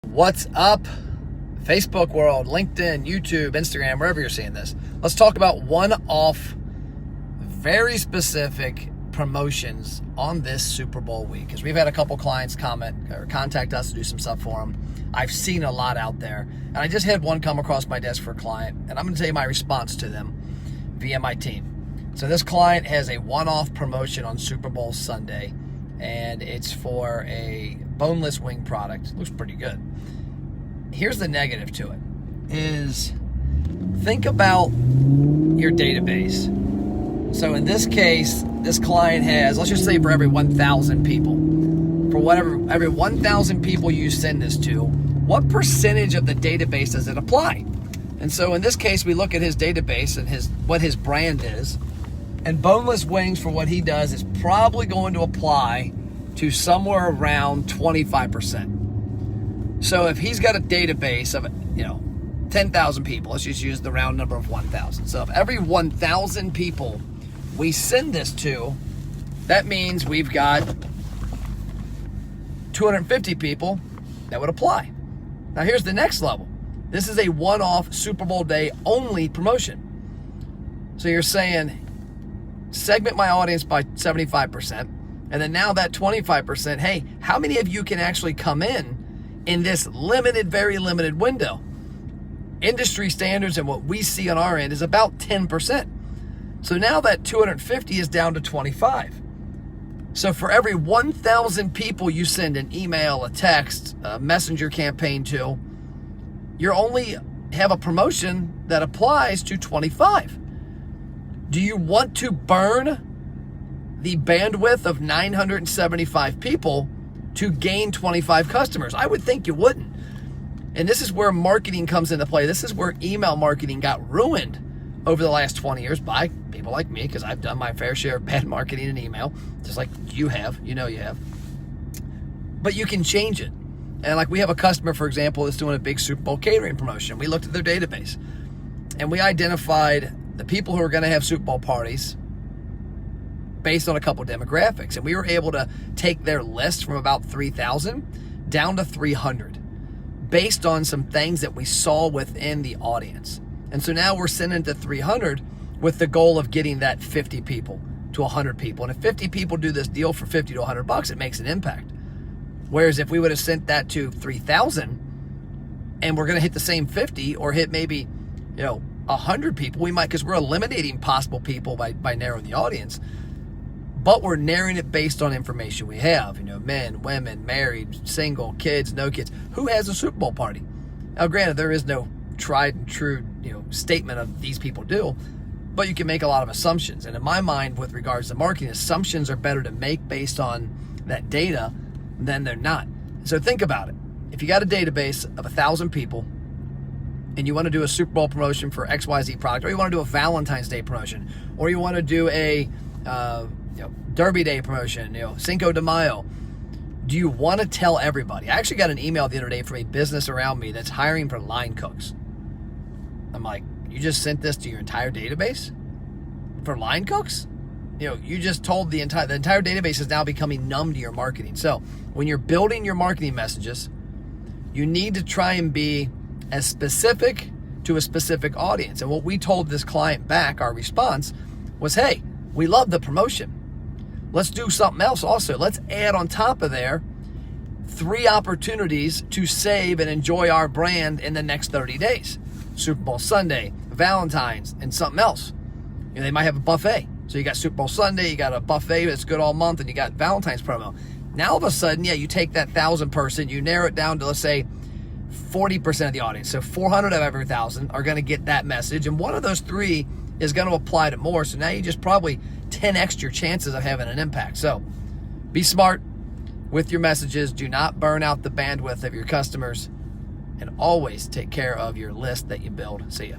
What's up, Facebook world, LinkedIn, YouTube, Instagram, wherever you're seeing this. Let's talk about one-off, very specific promotions on this Super Bowl week. Because we've had a couple clients comment or contact us to do some stuff for them. I've seen a lot out there. And I just had one come across my desk for a client. And I'm going to tell you my response to them via my team. So this client has a one-off promotion on Super Bowl Sunday. And it's for a boneless wing product. Looks pretty good. Here's the negative to it, is think about your database. So in this case, this client has, let's just say for every 1,000 people, every 1,000 people you send this to, what percentage of the database does it apply? And so in this case, we look at his database and what his brand is, and boneless wings for what he does is probably going to apply to somewhere around 25%. So if he's got a database of, 10,000 people, let's just use the round number of 1,000. So if every 1,000 people we send this to, that means we've got 250 people that would apply. Now here's the next level. This is a one-off Super Bowl day only promotion. So you're saying, segment my audience by 75%, and then now that 25%, hey, how many of you can actually come in this limited, very limited window? Industry standards and what we see on our end is about 10%. So now that 250 is down to 25. So for every 1,000 people you send an email, a text, a messenger campaign to, you only have a promotion that applies to 25. Do you want to burn the bandwidth of 975 people to gain 25 customers? I would think you wouldn't. And this is where marketing comes into play. This is where email marketing got ruined over the last 20 years by people like me, because I've done my fair share of bad marketing in email, just like you have. You have. But you can change it. And like we have a customer, for example, that's doing a big Super Bowl catering promotion. We looked at their database and we identified the people who are going to have Super Bowl parties based on a couple demographics. And we were able to take their list from about 3,000 down to 300 based on some things that we saw within the audience. And so now we're sending to 300 with the goal of getting that 50 people to 100 people. And if 50 people do this deal for 50 to 100 bucks, it makes an impact. Whereas if we would have sent that to 3,000 and we're going to hit the same 50 or hit maybe, 100 people, we might, because we're eliminating possible people by narrowing the audience. But we're narrowing it based on information we have. Men, women, married, single, kids, no kids. Who has a Super Bowl party? Now, granted, there is no tried and true, statement of these people do, but you can make a lot of assumptions. And in my mind, with regards to marketing, assumptions are better to make based on that data than they're not. So think about it. If you got a database of 1,000 people and you want to do a Super Bowl promotion for XYZ product, or you want to do a Valentine's Day promotion, or you want to do a Derby Day promotion, Cinco de Mayo, do you want to tell everybody? I actually got an email the other day from a business around me that's hiring for line cooks. I'm like, you just sent this to your entire database for line cooks? You just told the entire database is now becoming numb to your marketing. So when you're building your marketing messages, you need to try and be as specific to a specific audience. And what we told this client back, our response was, hey, we love the promotion. Let's do something else also. Let's add on top of there 3 opportunities to save and enjoy our brand in the next 30 days. Super Bowl Sunday, Valentine's, and something else. They might have a buffet. So you got Super Bowl Sunday, you got a buffet that's good all month, and you got Valentine's promo. Now all of a sudden, you take that 1,000 person, you narrow it down to, let's say, 40% of the audience. So 400 of every 1,000 are going to get that message, and one of those 3 is going to apply to more. So now you just probably 10x your chances of having an impact. So be smart with your messages. Do not burn out the bandwidth of your customers, and always take care of your list that you build. See ya.